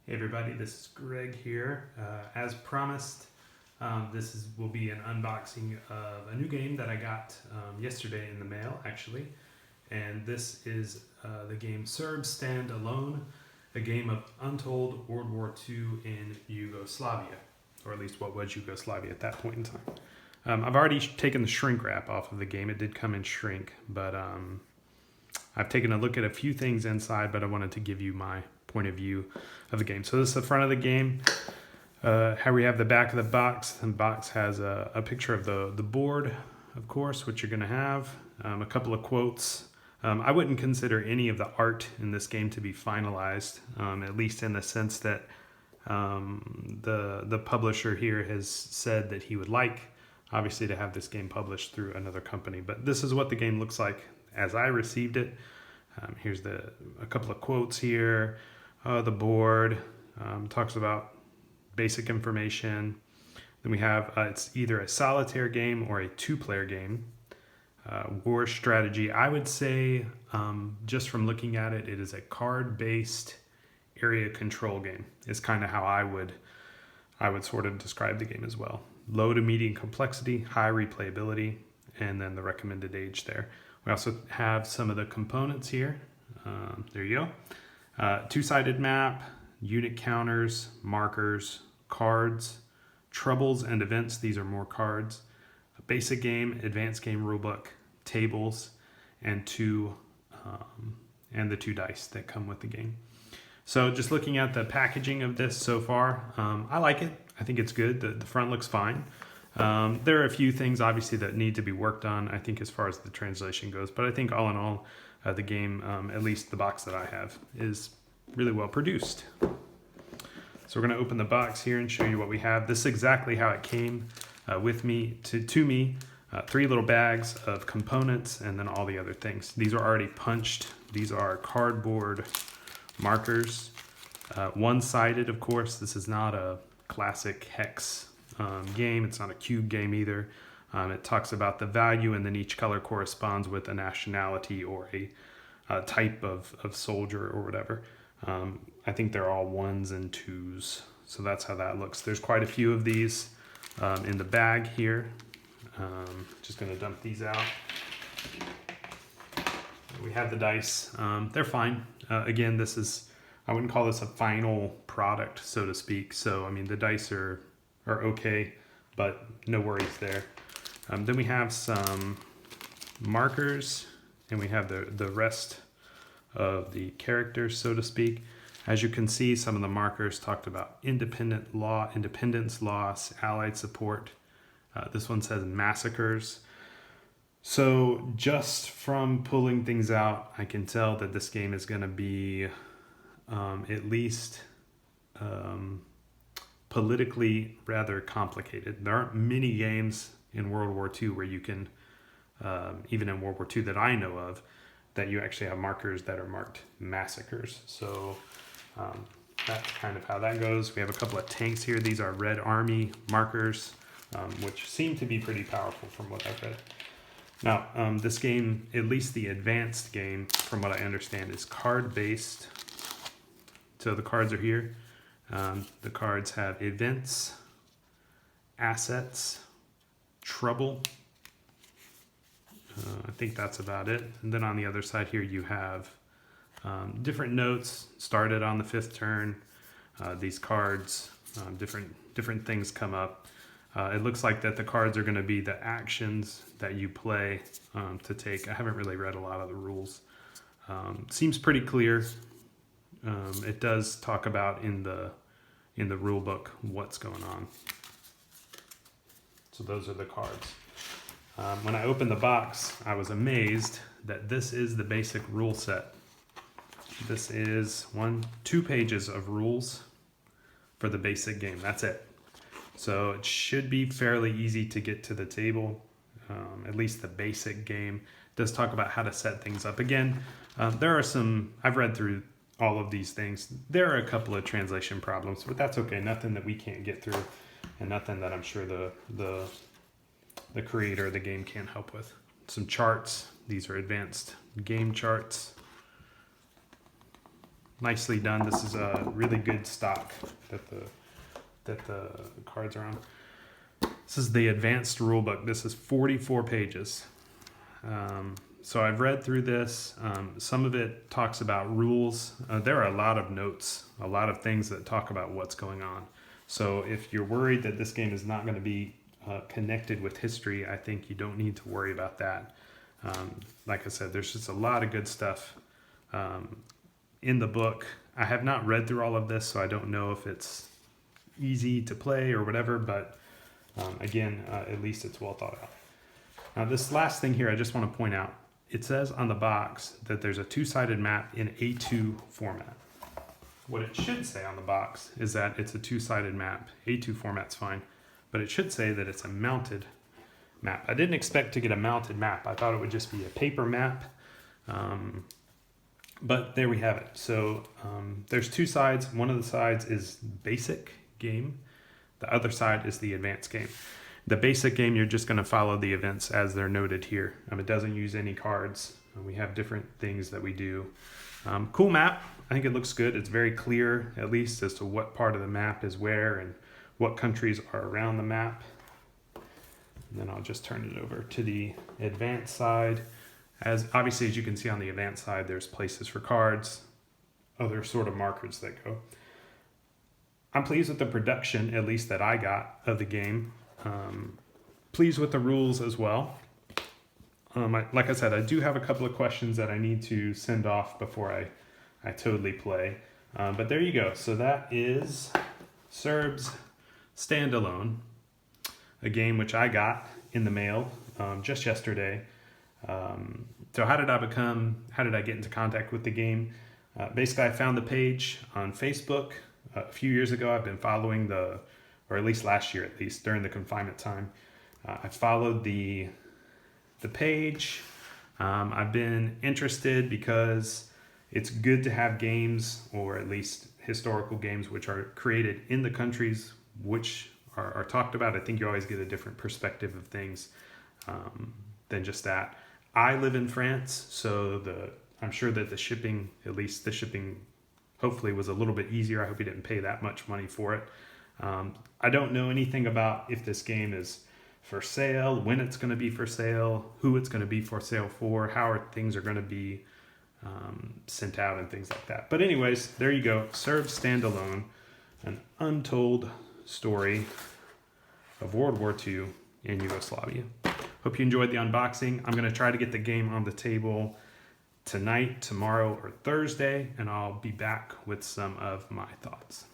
Hey everybody, this is Greg here. As promised, will be an unboxing of a new game that I got yesterday in the mail, actually. And this is the game Serbs Stand Alone, a game of untold World War II in Yugoslavia, or at least what was Yugoslavia at that point in time. I've already taken the shrink wrap off of the game. It did come in shrink, but I've taken a look at a few things inside, but I wanted to give you my point of view of the game. So this is the front of the game. How we have the back of the box. The box has a picture of the board, of course, which you're going to have. A couple of quotes. I wouldn't consider any of the art in this game to be finalized, at least in the sense that the publisher here has said that he would like, obviously, to have this game published through another company. But this is what the game looks like as I received it. Here's a couple of quotes here. The board talks about basic information. Then we have it's either a solitaire game or a two-player game. War strategy. I would say, just from looking at it, it is a card-based area control game. It's kind of how I would sort of describe the game as well. Low to medium complexity, high replayability, and then the recommended age there. We also have some of the components here. There you go. Two-sided map, unit counters, markers, cards, troubles and events. These are more cards. A basic game, advanced game rulebook, tables, and the two dice that come with the game. So just looking at the packaging of this so far, I like it. I think it's good. The front looks fine. There are a few things obviously that need to be worked on, I think, as far as the translation goes, but I think all in all, the game, at least the box that I have, is really well produced. So we're going to open the box here and show you what we have. This is exactly how it came with me, to me. 3 little bags of components and then all the other things. These are already punched. These are cardboard markers. One-sided, of course. This is not a classic hex game. It's not a cube game either. It talks about the value, and then each color corresponds with a nationality or a type of soldier or whatever. I think they're all 1s and 2s, so that's how that looks. There's quite a few of these in the bag here. Just going to dump these out. We have the dice. They're fine. Again, I wouldn't call this a final product, so to speak. So, I mean, the dice are okay, but no worries there. Then we have some markers, and we have the rest of the characters, so to speak. As you can see, some of the markers talked about independence loss, allied support. This one says massacres. So just from pulling things out, I can tell that this game is going to be at least politically rather complicated. There aren't many games in World War II where you can, even in World War II that I know of, that you actually have markers that are marked massacres. So that's kind of how that goes. We have a couple of tanks here. These are Red Army markers, which seem to be pretty powerful from what I've read. Now, this game, at least the advanced game, from what I understand, is card-based. So the cards are here. The cards have events, assets, trouble. I think that's about it. And then on the other side here, you have different notes started on the 5th turn. These cards, different things come up. It looks like that the cards are going to be the actions that you play to take. I haven't really read a lot of the rules. Seems pretty clear. It does talk about in the rule book what's going on. So those are the cards. When I opened the box, I was amazed that this is the basic rule set. This is 2 pages of rules for the basic game. That's it. So it should be fairly easy to get to the table, at least the basic game. It does talk about how to set things up. Again, there are I've read through all of these things. There are a couple of translation problems, but that's okay. Nothing that we can't get through, and nothing that I'm sure the creator of the game can't help with. Some charts. These are advanced game charts. nicely done. This is a really good stock that the cards are on. This is the advanced rule book. This is 44 pages. So I've read through this. Some of it talks about rules. There are a lot of notes, a lot of things that talk about what's going on. So if you're worried that this game is not going to be connected with history, I think you don't need to worry about that. Like I said, there's just a lot of good stuff in the book. I have not read through all of this, so I don't know if it's easy to play or whatever, but again, at least it's well thought out. Now this last thing here, I just want to point out, it says on the box that there's a two-sided map in A2 format. What it should say on the box is that it's a two-sided map. A2 format's fine, but it should say that it's a mounted map. I didn't expect to get a mounted map. I thought it would just be a paper map, but there we have it. So there's two sides. One of the sides is basic game. The other side is the advanced game. The basic game, you're just going to follow the events as they're noted here. It doesn't use any cards. We have different things that we do. Cool map. I think it looks good. It's very clear, at least, as to what part of the map is where and what countries are around the map. And then I'll just turn it over to the advanced side. Obviously, as you can see on the advanced side, there's places for cards, other sort of markers that go. I'm pleased with the production, at least that I got, of the game. Pleased with the rules as well. Like I said, I do have a couple of questions that I need to send off before I totally play. But there you go. So that is Serbs Standalone, a game which I got in the mail just yesterday. So how did I get into contact with the game? Basically, I found the page on Facebook a few years ago. I've been following or at least last year, at least during the confinement time. I followed the page. I've been interested because it's good to have games, or at least historical games, which are created in the countries which are talked about. I think you always get a different perspective of things than just that. I live in France, so I'm sure that the shipping, hopefully was a little bit easier. I hope you didn't pay that much money for it. I don't know anything about if this game is for sale, when it's going to be for sale, who it's going to be for sale for, how things are going to be sent out and things like that. But anyways, there you go. Serbs Standalone, an untold story of World War II in Yugoslavia. Hope you enjoyed the unboxing. I'm going to try to get the game on the table tonight, tomorrow, or Thursday, and I'll be back with some of my thoughts.